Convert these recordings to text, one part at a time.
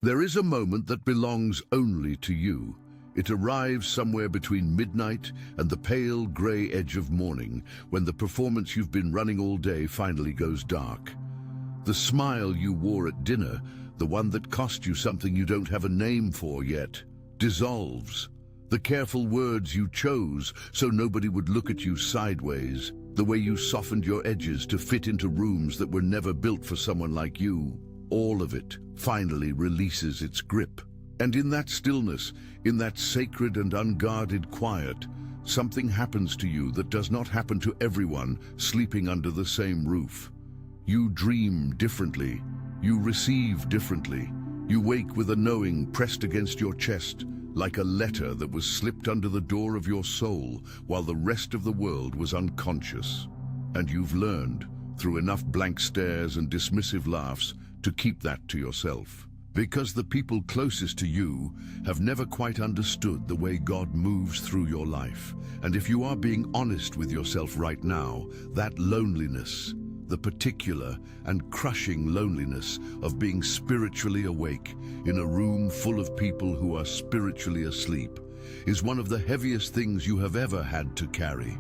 There is a moment that belongs only to you. It arrives somewhere between midnight and the pale grey edge of morning, when the performance you've been running all day finally goes dark. The smile you wore at dinner, the one that cost you something you don't have a name for yet, dissolves. The careful words you chose so nobody would look at you sideways, the way you softened your edges to fit into rooms that were never built for someone like you, all of it finally releases its grip. And in that stillness, in that sacred and unguarded quiet, something happens to you that does not happen to everyone sleeping under the same roof. You dream differently. You receive differently. You wake with a knowing pressed against your chest, like a letter that was slipped under the door of your soul while the rest of the world was unconscious. And you've learned, through enough blank stares and dismissive laughs, to keep that to yourself. Because the people closest to you have never quite understood the way God moves through your life. And if you are being honest with yourself right now, that loneliness, the particular and crushing loneliness of being spiritually awake in a room full of people who are spiritually asleep, is one of the heaviest things you have ever had to carry.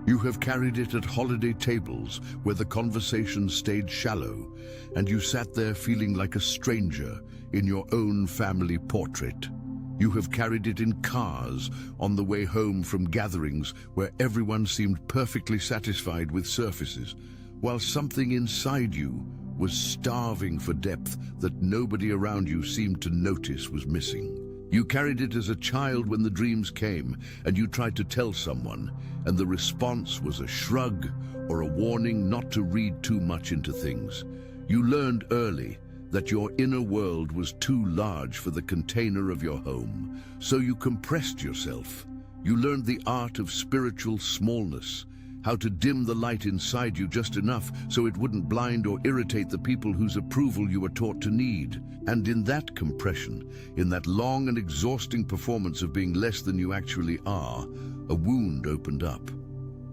You have carried it at holiday tables where the conversation stayed shallow, and you sat there feeling like a stranger in your own family portrait. You have carried it in cars on the way home from gatherings where everyone seemed perfectly satisfied with surfaces, while something inside you was starving for depth that nobody around you seemed to notice was missing. You carried it as a child when the dreams came and you tried to tell someone, and the response was a shrug or a warning not to read too much into things. You learned early that your inner world was too large for the container of your home, so you compressed yourself. You learned the art of spiritual smallness, how to dim the light inside you just enough so it wouldn't blind or irritate the people whose approval you were taught to need. And in that compression, in that long and exhausting performance of being less than you actually are, a wound opened up.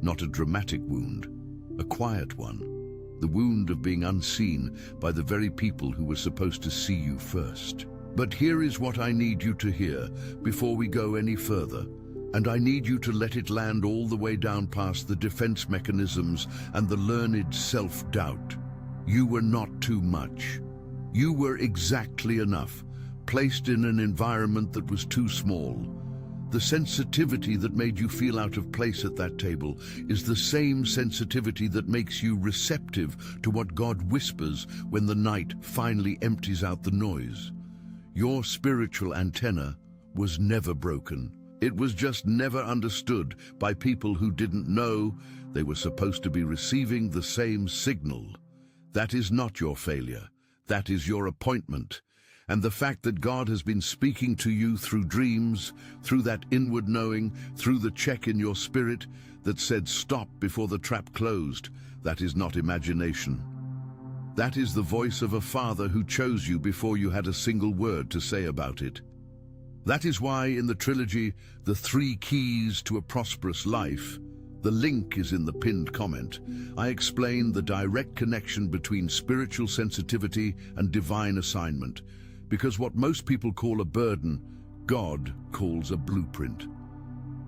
Not a dramatic wound, a quiet one. The wound of being unseen by the very people who were supposed to see you first. But here is what I need you to hear before we go any further. And I need you to let it land all the way down past the defense mechanisms and the learned self-doubt. You were not too much. You were exactly enough, placed in an environment that was too small. The sensitivity that made you feel out of place at that table is the same sensitivity that makes you receptive to what God whispers when the night finally empties out the noise. Your spiritual antenna was never broken. It was just never understood by people who didn't know they were supposed to be receiving the same signal. That is not your failure. That is your appointment. And the fact that God has been speaking to you through dreams, through that inward knowing, through the check in your spirit that said stop before the trap closed, that is not imagination. That is the voice of a father who chose you before you had a single word to say about it. That is why in the trilogy, The 3 Keys to a Prosperous Life, the link is in the pinned comment, I explain the direct connection between spiritual sensitivity and divine assignment, because what most people call a burden, God calls a blueprint.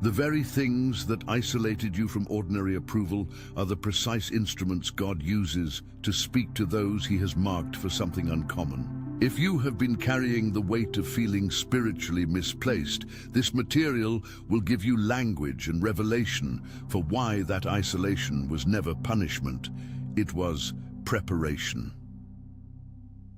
The very things that isolated you from ordinary approval are the precise instruments God uses to speak to those he has marked for something uncommon. If you have been carrying the weight of feeling spiritually misplaced, this material will give you language and revelation for why that isolation was never punishment. It was preparation.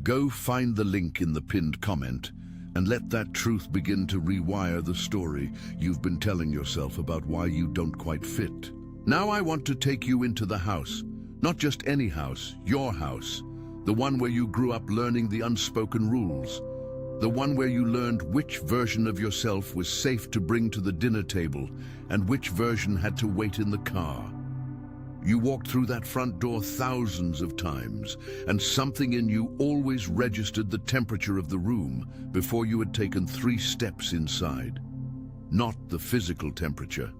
Go find the link in the pinned comment and let that truth begin to rewire the story you've been telling yourself about why you don't quite fit. Now I want to take you into the house, not just any house, your house. The one where you grew up learning the unspoken rules. The one where you learned which version of yourself was safe to bring to the dinner table and which version had to wait in the car. You walked through that front door thousands of times, and something in you always registered the temperature of the room before you had taken 3 steps inside. Not the physical temperature,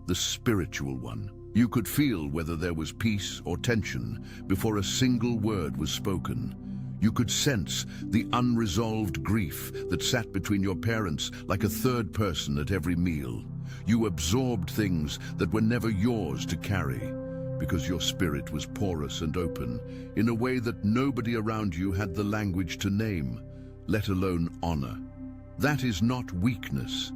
the spiritual one. You could feel whether there was peace or tension before a single word was spoken. You could sense the unresolved grief that sat between your parents like a third person at every meal. You absorbed things that were never yours to carry, because your spirit was porous and open, in a way that nobody around you had the language to name, let alone honor. That is not weakness.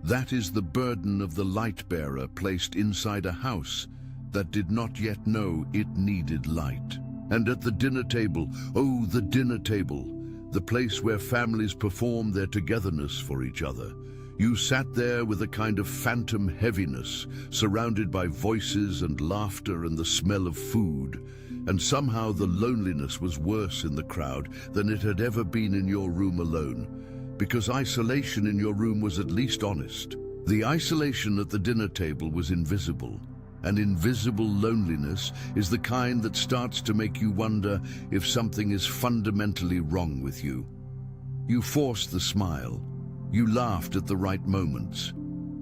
That is the burden of the light-bearer placed inside a house that did not yet know it needed light. And at the dinner table, oh, the dinner table, the place where families perform their togetherness for each other, you sat there with a kind of phantom heaviness, surrounded by voices and laughter and the smell of food, and somehow the loneliness was worse in the crowd than it had ever been in your room alone, because isolation in your room was at least honest. The isolation at the dinner table was invisible, and invisible loneliness is the kind that starts to make you wonder if something is fundamentally wrong with you. You forced the smile. You laughed at the right moments.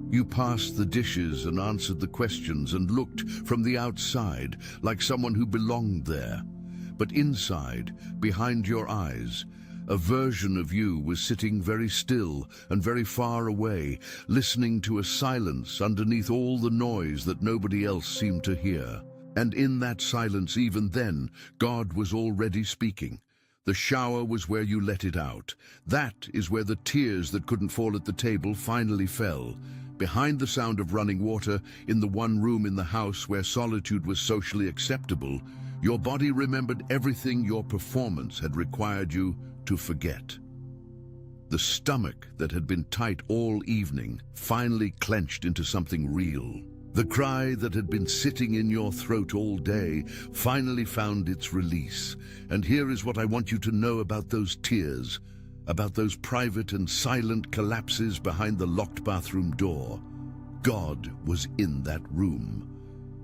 You passed the dishes and answered the questions and looked from the outside like someone who belonged there. But inside, behind your eyes, a version of you was sitting very still and very far away, listening to a silence underneath all the noise that nobody else seemed to hear. And in that silence, even then, God was already speaking. The shower was where you let it out. That is where the tears that couldn't fall at the table finally fell. Behind the sound of running water, in the one room in the house where solitude was socially acceptable, your body remembered everything your performance had required you to forget. The stomach that had been tight all evening finally clenched into something real. The cry that had been sitting in your throat all day finally found its release. And here is what I want you to know about those tears, about those private and silent collapses behind the locked bathroom door. God was in that room,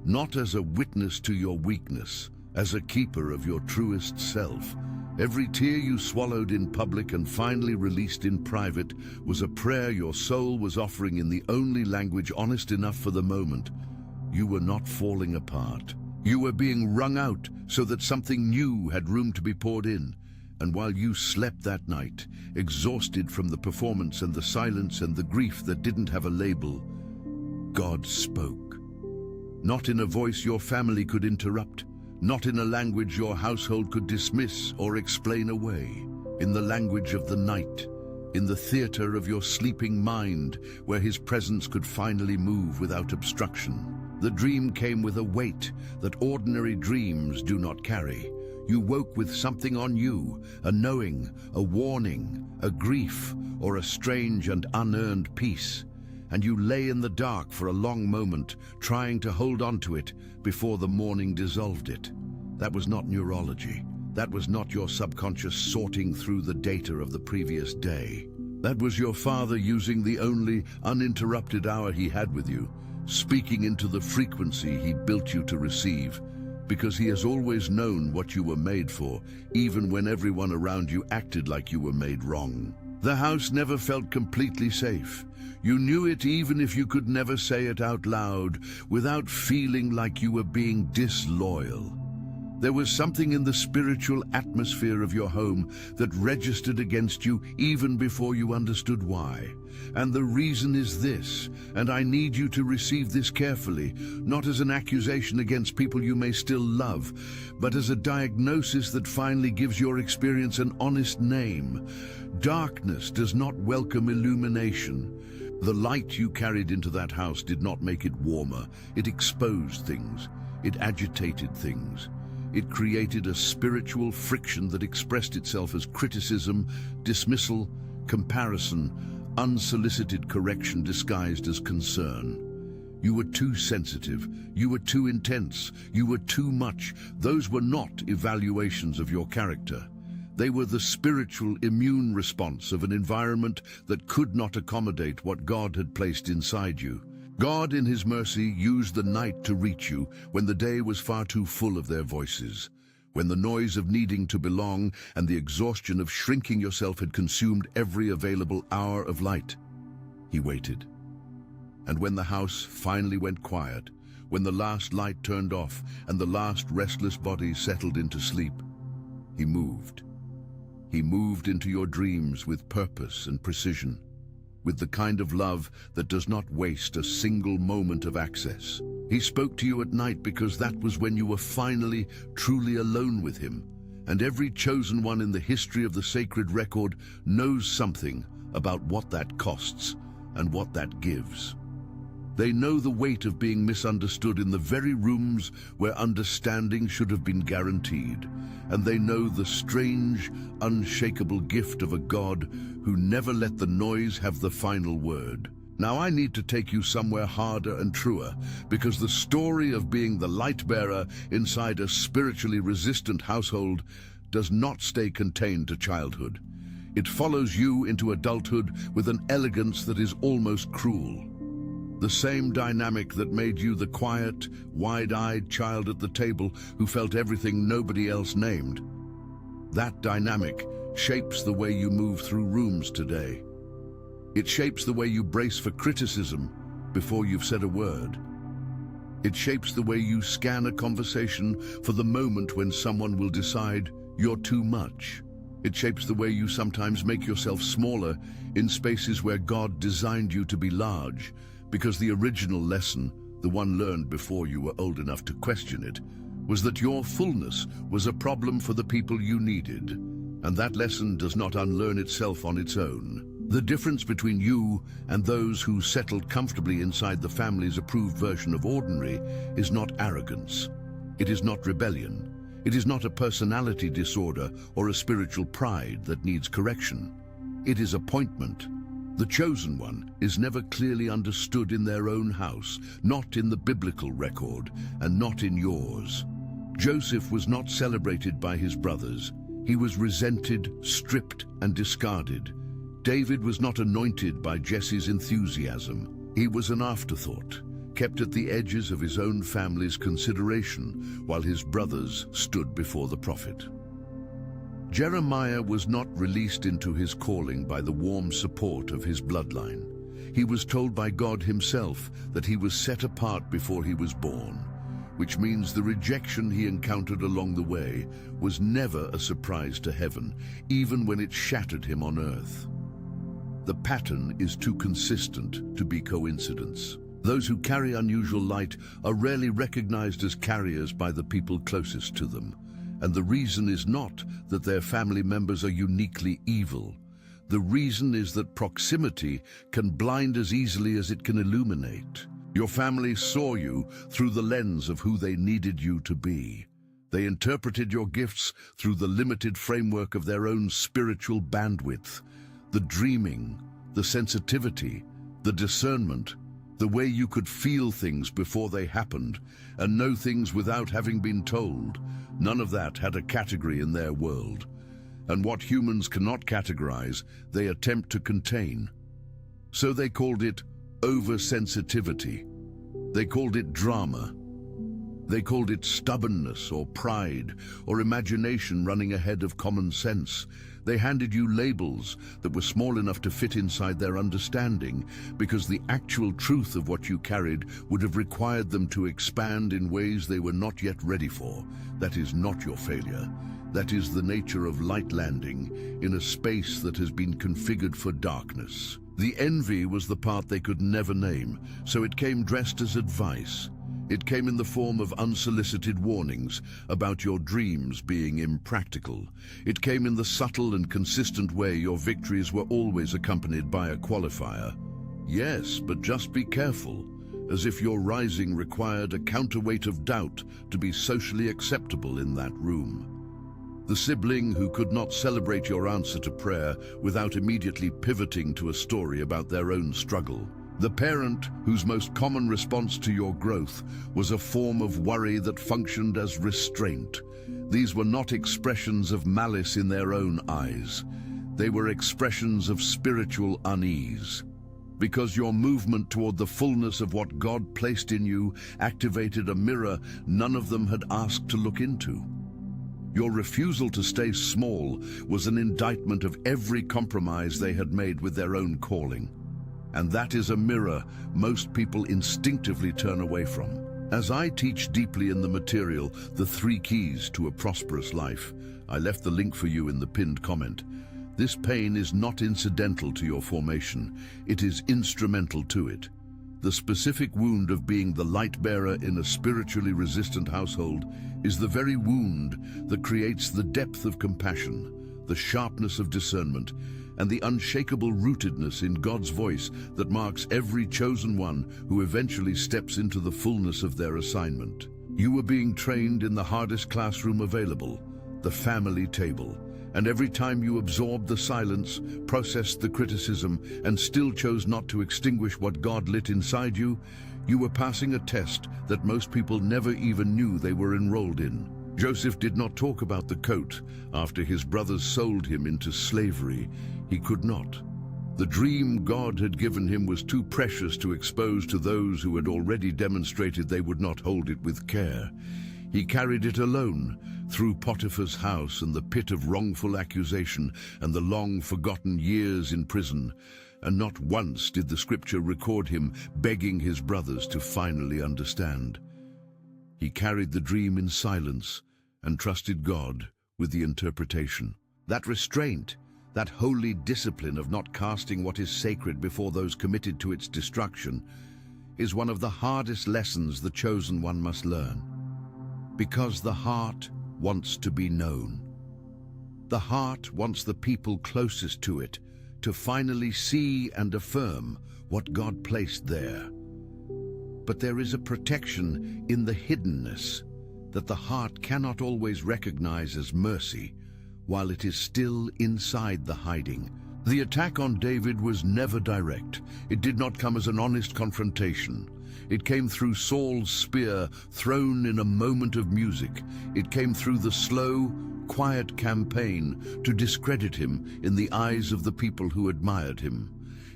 not as a witness to your weakness, as a keeper of your truest self. Every tear you swallowed in public and finally released in private was a prayer your soul was offering in the only language honest enough for the moment. You were not falling apart. You were being wrung out so that something new had room to be poured in. And while you slept that night, exhausted from the performance and the silence and the grief that didn't have a label, God spoke. Not in a voice your family could interrupt, not in a language your household could dismiss or explain away, in the language of the night, in the theater of your sleeping mind, where his presence could finally move without obstruction. The dream came with a weight that ordinary dreams do not carry. You woke with something on you, a knowing, a warning, a grief, or a strange and unearned peace. And you lay in the dark for a long moment, trying to hold on to it before the morning dissolved it. That was not neurology. That was not your subconscious sorting through the data of the previous day. That was your father using the only uninterrupted hour he had with you, speaking into the frequency he built you to receive, because he has always known what you were made for, even when everyone around you acted like you were made wrong. The house never felt completely safe. You knew it even if you could never say it out loud, without feeling like you were being disloyal. There was something in the spiritual atmosphere of your home that registered against you even before you understood why. And the reason is this, and I need you to receive this carefully, not as an accusation against people you may still love, but as a diagnosis that finally gives your experience an honest name. Darkness does not welcome illumination. The light you carried into that house did not make it warmer. It exposed things. It agitated things. It created a spiritual friction that expressed itself as criticism, dismissal, comparison, unsolicited correction disguised as concern. You were too sensitive. You were too intense. You were too much. Those were not evaluations of your character. They were the spiritual immune response of an environment that could not accommodate what God had placed inside you. God, in his mercy, used the night to reach you when the day was far too full of their voices, when the noise of needing to belong and the exhaustion of shrinking yourself had consumed every available hour of light. He waited. And when the house finally went quiet, when the last light turned off and the last restless body settled into sleep, he moved. He moved into your dreams with purpose and precision, with the kind of love that does not waste a single moment of access. He spoke to you at night because that was when you were finally, truly alone with him. And every chosen one in the history of the sacred record knows something about what that costs and what that gives. They know the weight of being misunderstood in the very rooms where understanding should have been guaranteed. And they know the strange, unshakable gift of a God who never let the noise have the final word. Now I need to take you somewhere harder and truer, because the story of being the light bearer inside a spiritually resistant household does not stay contained to childhood. It follows you into adulthood with an elegance that is almost cruel. The same dynamic that made you the quiet, wide-eyed child at the table who felt everything nobody else named. That dynamic shapes the way you move through rooms today. It shapes the way you brace for criticism before you've said a word. It shapes the way you scan a conversation for the moment when someone will decide you're too much. It shapes the way you sometimes make yourself smaller in spaces where God designed you to be large, because the original lesson, the one learned before you were old enough to question it, was that your fullness was a problem for the people you needed, and that lesson does not unlearn itself on its own. The difference between you and those who settled comfortably inside the family's approved version of ordinary is not arrogance. It is not rebellion. It is not a personality disorder or a spiritual pride that needs correction. It is appointment. The chosen one is never clearly understood in their own house, not in the biblical record, and not in yours. Joseph was not celebrated by his brothers. He was resented, stripped, and discarded. David was not anointed by Jesse's enthusiasm. He was an afterthought, kept at the edges of his own family's consideration while his brothers stood before the prophet. Jeremiah was not released into his calling by the warm support of his bloodline. He was told by God himself that he was set apart before he was born, which means the rejection he encountered along the way was never a surprise to heaven, even when it shattered him on earth. The pattern is too consistent to be coincidence. Those who carry unusual light are rarely recognized as carriers by the people closest to them. And the reason is not that their family members are uniquely evil. The reason is that proximity can blind as easily as it can illuminate. Your family saw you through the lens of who they needed you to be. They interpreted your gifts through the limited framework of their own spiritual bandwidth. The dreaming, the sensitivity, the discernment, the way you could feel things before they happened and know things without having been told. None of that had a category in their world. And what humans cannot categorize, they attempt to contain. So they called it oversensitivity. They called it drama. They called it stubbornness or pride or imagination running ahead of common sense. They handed you labels that were small enough to fit inside their understanding because the actual truth of what you carried would have required them to expand in ways they were not yet ready for. That is not your failure. That is the nature of light landing in a space that has been configured for darkness. The envy was the part they could never name, so it came dressed as advice. It came in the form of unsolicited warnings about your dreams being impractical. It came in the subtle and consistent way your victories were always accompanied by a qualifier. Yes, but just be careful, as if your rising required a counterweight of doubt to be socially acceptable in that room. The sibling who could not celebrate your answer to prayer without immediately pivoting to a story about their own struggle. The parent whose most common response to your growth was a form of worry that functioned as restraint. These were not expressions of malice in their own eyes. They were expressions of spiritual unease. Because your movement toward the fullness of what God placed in you activated a mirror none of them had asked to look into. Your refusal to stay small was an indictment of every compromise they had made with their own calling. And that is a mirror most people instinctively turn away from. As I teach deeply in the material, The 3 Keys to a Prosperous Life, I left the link for you in the pinned comment. This pain is not incidental to your formation, it is instrumental to it. The specific wound of being the light bearer in a spiritually resistant household is the very wound that creates the depth of compassion, the sharpness of discernment, and the unshakable rootedness in God's voice that marks every chosen one who eventually steps into the fullness of their assignment. You were being trained in the hardest classroom available, the family table. And every time you absorbed the silence, processed the criticism, and still chose not to extinguish what God lit inside you, you were passing a test that most people never even knew they were enrolled in. Joseph did not talk about the coat after his brothers sold him into slavery. He could not. The dream God had given him was too precious to expose to those who had already demonstrated they would not hold it with care. He carried it alone, through Potiphar's house and the pit of wrongful accusation and the long-forgotten years in prison, and not once did the scripture record him begging his brothers to finally understand. He carried the dream in silence and trusted God with the interpretation. That restraint, that holy discipline of not casting what is sacred before those committed to its destruction, is one of the hardest lessons the chosen one must learn. Because the heart wants to be known. The heart wants the people closest to it to finally see and affirm what God placed there. But there is a protection in the hiddenness that the heart cannot always recognize as mercy while it is still inside the hiding. The attack on David was never direct. It did not come as an honest confrontation. It came through Saul's spear thrown in a moment of music. It came through the slow, quiet campaign to discredit him in the eyes of the people who admired him.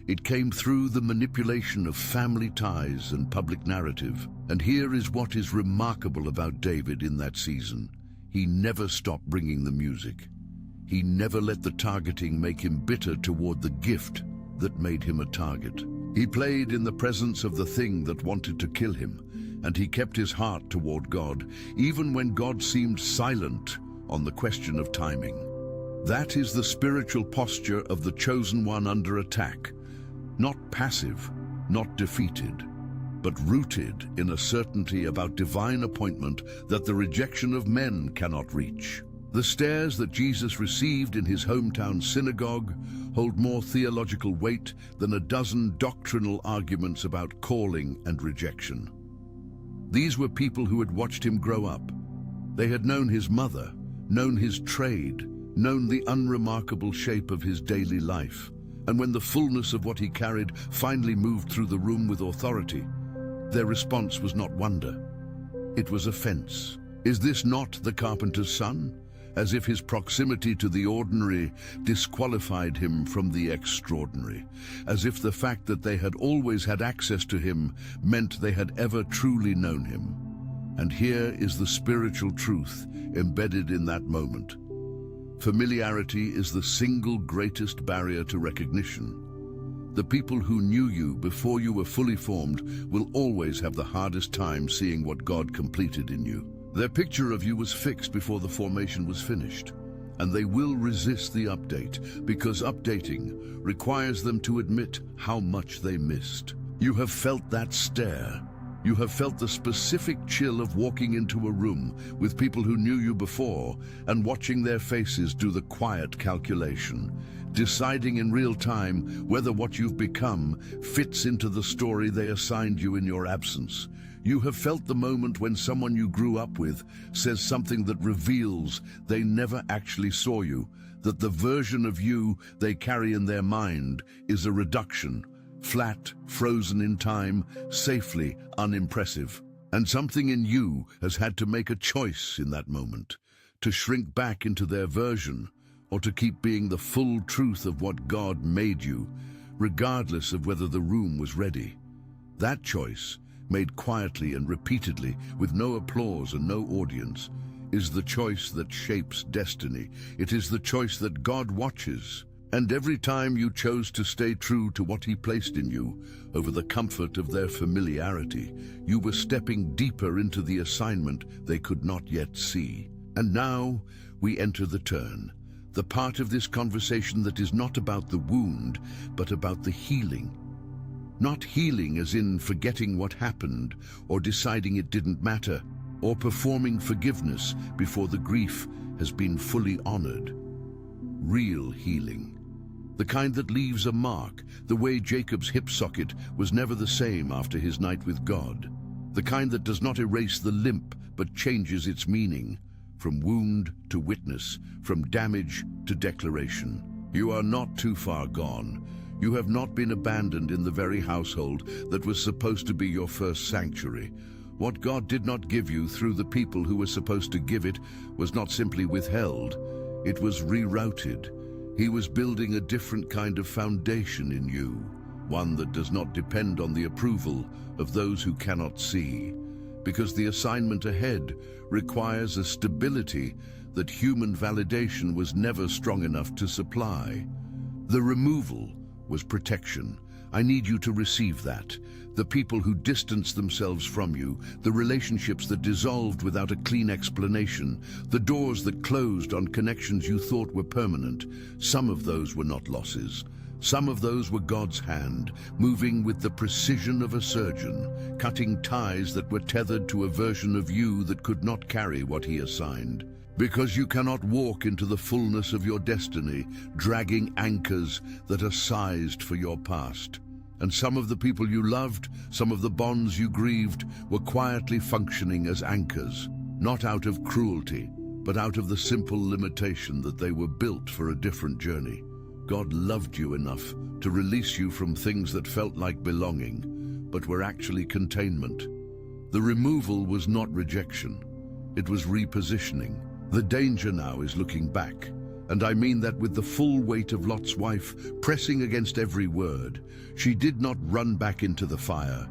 It came through the manipulation of family ties and public narrative. And here is what is remarkable about David in that season. He never stopped bringing the music. He never let the targeting make him bitter toward the gift that made him a target. He played in the presence of the thing that wanted to kill him, and he kept his heart toward God, even when God seemed silent on the question of timing. That is the spiritual posture of the chosen one under attack. Not passive, not defeated, but rooted in a certainty about divine appointment that the rejection of men cannot reach. The stares that Jesus received in his hometown synagogue hold more theological weight than a dozen doctrinal arguments about calling and rejection. These were people who had watched him grow up. They had known his mother, known his trade, known the unremarkable shape of his daily life. And when the fullness of what he carried finally moved through the room with authority, their response was not wonder. It was offense. Is this not the carpenter's son? As if his proximity to the ordinary disqualified him from the extraordinary, as if the fact that they had always had access to him meant they had ever truly known him. And here is the spiritual truth embedded in that moment. Familiarity is the single greatest barrier to recognition. The people who knew you before you were fully formed will always have the hardest time seeing what God completed in you. Their picture of you was fixed before the formation was finished, and they will resist the update because updating requires them to admit how much they missed. You have felt that stare. You have felt the specific chill of walking into a room with people who knew you before and watching their faces do the quiet calculation, deciding in real time whether what you've become fits into the story they assigned you in your absence. You have felt the moment when someone you grew up with says something that reveals they never actually saw you, that the version of you they carry in their mind is a reduction, flat, frozen in time, safely unimpressive. And something in you has had to make a choice in that moment, to shrink back into their version, or to keep being the full truth of what God made you, regardless of whether the room was ready. That choice, made quietly and repeatedly, with no applause and no audience, is the choice that shapes destiny. It is the choice that God watches And every time you chose to stay true to what he placed in you, over the comfort of their familiarity, you were stepping deeper into the assignment they could not yet see. And now we enter the turn, the part of this conversation that is not about the wound, but about the healing. Not healing as in forgetting what happened, or deciding it didn't matter, or performing forgiveness before the grief has been fully honored. Real healing. The kind that leaves a mark, the way Jacob's hip socket was never the same after his night with God. The kind that does not erase the limp, but changes its meaning, from wound to witness, from damage to declaration. You are not too far gone. You have not been abandoned in the very household that was supposed to be your first sanctuary. What God did not give you through the people who were supposed to give it was not simply withheld, it was rerouted. He was building a different kind of foundation in you, one that does not depend on the approval of those who cannot see, because the assignment ahead requires a stability that human validation was never strong enough to supply. The removal was protection. I need you to receive that. The people who distanced themselves from you, the relationships that dissolved without a clean explanation, the doors that closed on connections you thought were permanent. Some of those were not losses. Some of those were God's hand, moving with the precision of a surgeon, cutting ties that were tethered to a version of you that could not carry what he assigned. Because you cannot walk into the fullness of your destiny, dragging anchors that are sized for your past. And some of the people you loved, some of the bonds you grieved, were quietly functioning as anchors, not out of cruelty, but out of the simple limitation that they were built for a different journey. God loved you enough to release you from things that felt like belonging, but were actually containment. The removal was not rejection, it was repositioning. The danger now is looking back, and I mean that with the full weight of Lot's wife pressing against every word. She did not run back into the fire.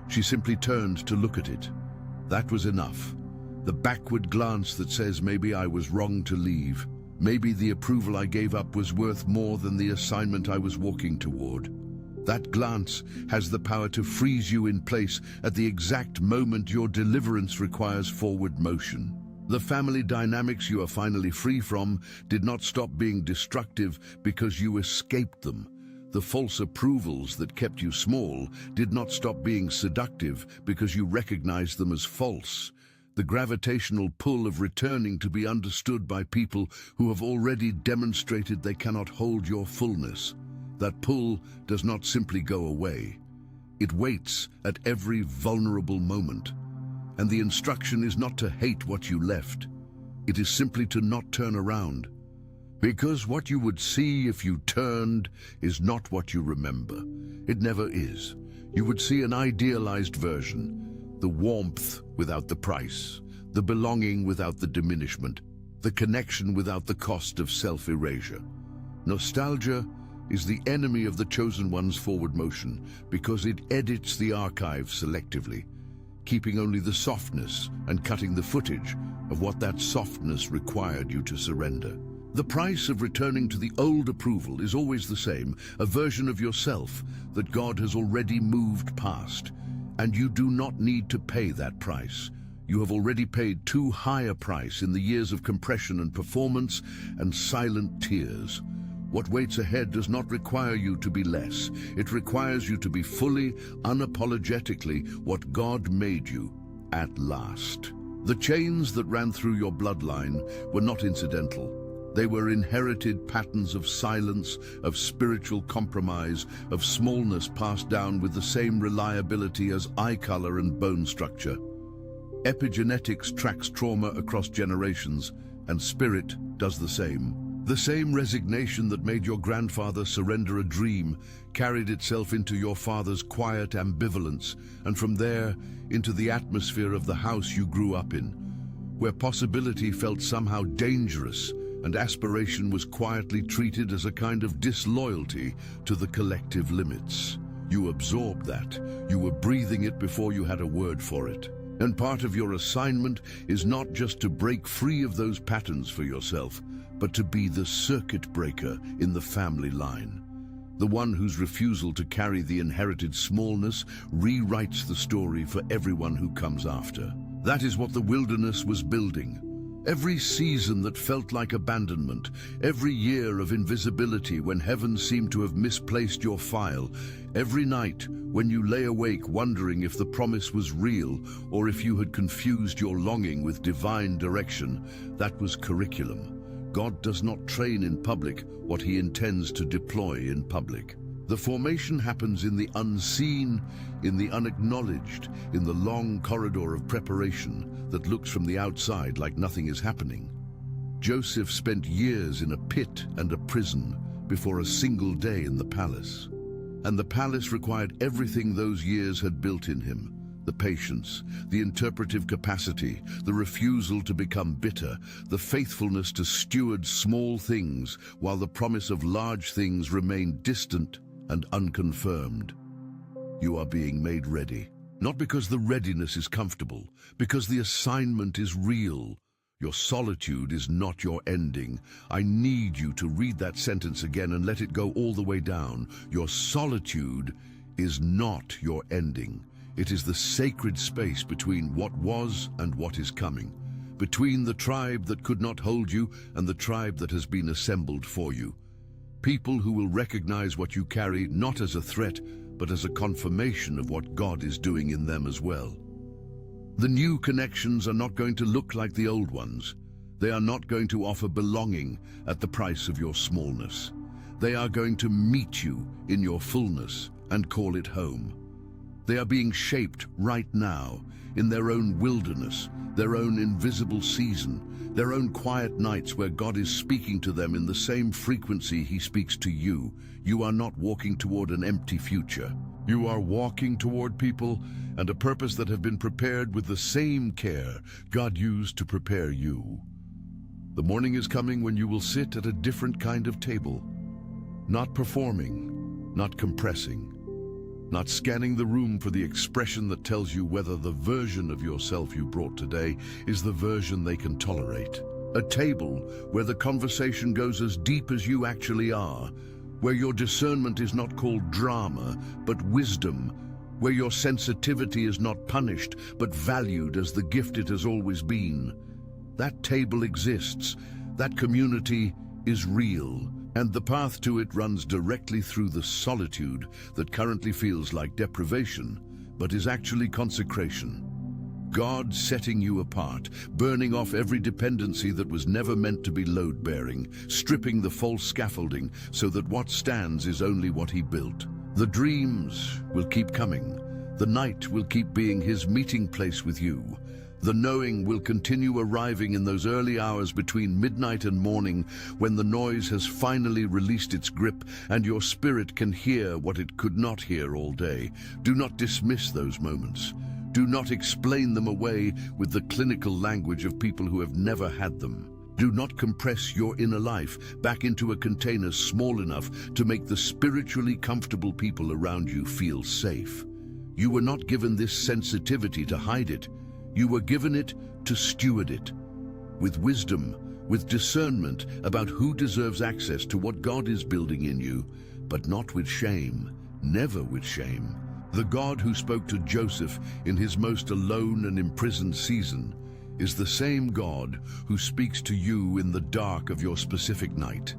She simply turned to look at it. That was enough. The backward glance that says, maybe I was wrong to leave. Maybe the approval I gave up was worth more than the assignment I was walking toward. That glance has the power to freeze you in place at the exact moment your deliverance requires forward motion. The family dynamics you are finally free from did not stop being destructive because you escaped them. The false approvals that kept you small did not stop being seductive because you recognized them as false. The gravitational pull of returning to be understood by people who have already demonstrated they cannot hold your fullness. That pull does not simply go away. It waits at every vulnerable moment. And the instruction is not to hate what you left. It is simply to not turn around. Because what you would see if you turned is not what you remember. It never is. You would see an idealized version, the warmth without the price, the belonging without the diminishment, the connection without the cost of self-erasure. Nostalgia is the enemy of the chosen one's forward motion because it edits the archive selectively, keeping only the softness and cutting the footage of what that softness required you to surrender. The price of returning to the old approval is always the same, a version of yourself that God has already moved past, and you do not need to pay that price. You have already paid too high a price in the years of compression and performance and silent tears. What waits ahead does not require you to be less. It requires you to be fully, unapologetically what God made you at last. The chains that ran through your bloodline were not incidental. They were inherited patterns of silence, of spiritual compromise, of smallness passed down with the same reliability as eye color and bone structure. Epigenetics tracks trauma across generations, and spirit does the same. The same resignation that made your grandfather surrender a dream carried itself into your father's quiet ambivalence, and from there into the atmosphere of the house you grew up in, where possibility felt somehow dangerous and aspiration was quietly treated as a kind of disloyalty to the collective limits. You absorbed that. You were breathing it before you had a word for it. And part of your assignment is not just to break free of those patterns for yourself, but to be the circuit breaker in the family line. The one whose refusal to carry the inherited smallness rewrites the story for everyone who comes after. That is what the wilderness was building. Every season that felt like abandonment, every year of invisibility when heaven seemed to have misplaced your file, every night when you lay awake wondering if the promise was real or if you had confused your longing with divine direction, that was curriculum. God does not train in public what he intends to deploy in public. The formation happens in the unseen, in the unacknowledged, in the long corridor of preparation that looks from the outside like nothing is happening. Joseph spent years in a pit and a prison before a single day in the palace. And the palace required everything those years had built in him: the patience, the interpretive capacity, the refusal to become bitter, the faithfulness to steward small things while the promise of large things remained distant and unconfirmed. You are being made ready, not because the readiness is comfortable, because the assignment is real. Your solitude is not your ending. I need you to read that sentence again and let it go all the way down. Your solitude is not your ending. It is the sacred space between what was and what is coming, between the tribe that could not hold you and the tribe that has been assembled for you. People who will recognize what you carry not as a threat, but as a confirmation of what God is doing in them as well. The new connections are not going to look like the old ones. They are not going to offer belonging at the price of your smallness. They are going to meet you in your fullness and call it home. They are being shaped right now in their own wilderness, their own invisible season, their own quiet nights where God is speaking to them in the same frequency he speaks to you. You are not walking toward an empty future. You are walking toward people and a purpose that have been prepared with the same care God used to prepare you. The morning is coming when you will sit at a different kind of table, not performing, not compressing, not scanning the room for the expression that tells you whether the version of yourself you brought today is the version they can tolerate. A table where the conversation goes as deep as you actually are, where your discernment is not called drama, but wisdom, where your sensitivity is not punished, but valued as the gift it has always been. That table exists. That community is real. And the path to it runs directly through the solitude that currently feels like deprivation, but is actually consecration. God setting you apart, burning off every dependency that was never meant to be load-bearing, stripping the false scaffolding so that what stands is only what he built. The dreams will keep coming. The night will keep being his meeting place with you. The knowing will continue arriving in those early hours between midnight and morning when the noise has finally released its grip and your spirit can hear what it could not hear all day. Do not dismiss those moments. Do not explain them away with the clinical language of people who have never had them. Do not compress your inner life back into a container small enough to make the spiritually comfortable people around you feel safe. You were not given this sensitivity to hide it. You were given it to steward it, with wisdom, with discernment about who deserves access to what God is building in you, but not with shame, never with shame. The God who spoke to Joseph in his most alone and imprisoned season is the same God who speaks to you in the dark of your specific night.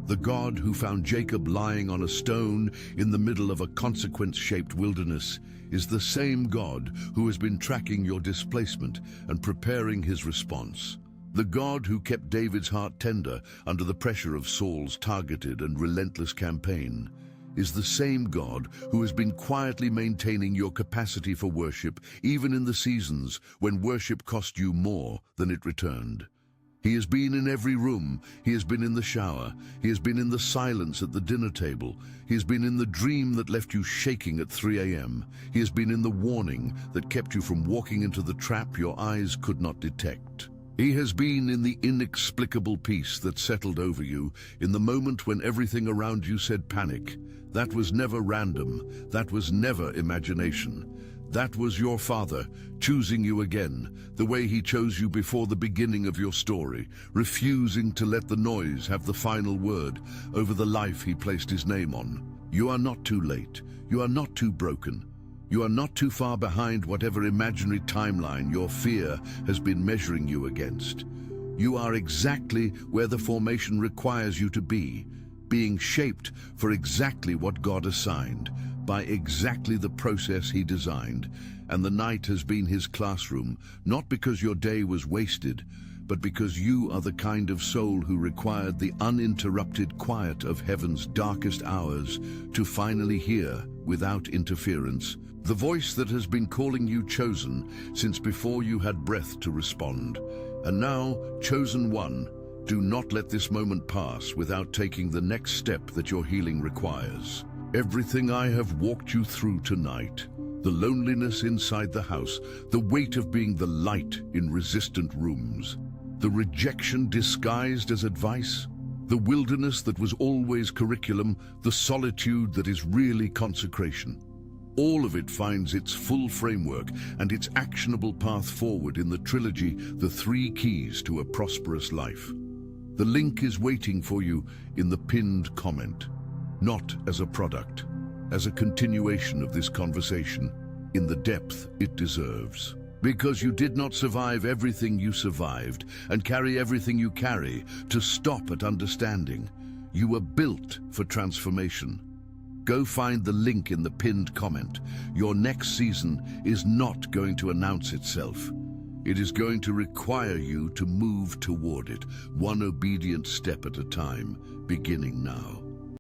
The God who found Jacob lying on a stone in the middle of a consequence-shaped wilderness is the same God who has been tracking your displacement and preparing his response. The God who kept David's heart tender under the pressure of Saul's targeted and relentless campaign is the same God who has been quietly maintaining your capacity for worship even in the seasons when worship cost you more than it returned. He has been in every room. He has been in the shower. He has been in the silence at the dinner table. He has been in the dream that left you shaking at 3 a.m. He has been in the warning that kept you from walking into the trap your eyes could not detect. He has been in the inexplicable peace that settled over you in the moment when everything around you said panic. That was never random. That was never imagination. That was your Father, choosing you again, the way He chose you before the beginning of your story, refusing to let the noise have the final word over the life He placed His name on. You are not too late. You are not too broken. You are not too far behind whatever imaginary timeline your fear has been measuring you against. You are exactly where the formation requires you to be, being shaped for exactly what God assigned, by exactly the process He designed, and the night has been His classroom, not because your day was wasted, but because you are the kind of soul who required the uninterrupted quiet of heaven's darkest hours to finally hear, without interference, the voice that has been calling you chosen since before you had breath to respond. And now, chosen one, do not let this moment pass without taking the next step that your healing requires. Everything I have walked you through tonight, the loneliness inside the house, the weight of being the light in resistant rooms, the rejection disguised as advice, the wilderness that was always curriculum, the solitude that is really consecration. All of it finds its full framework and its actionable path forward in the trilogy, The 3 Keys to a Prosperous Life. The link is waiting for you in the pinned comment. Not as a product, as a continuation of this conversation in the depth it deserves. Because you did not survive everything you survived and carry everything you carry to stop at understanding. You were built for transformation. Go find the link in the pinned comment. Your next season is not going to announce itself. It is going to require you to move toward it, one obedient step at a time, beginning now.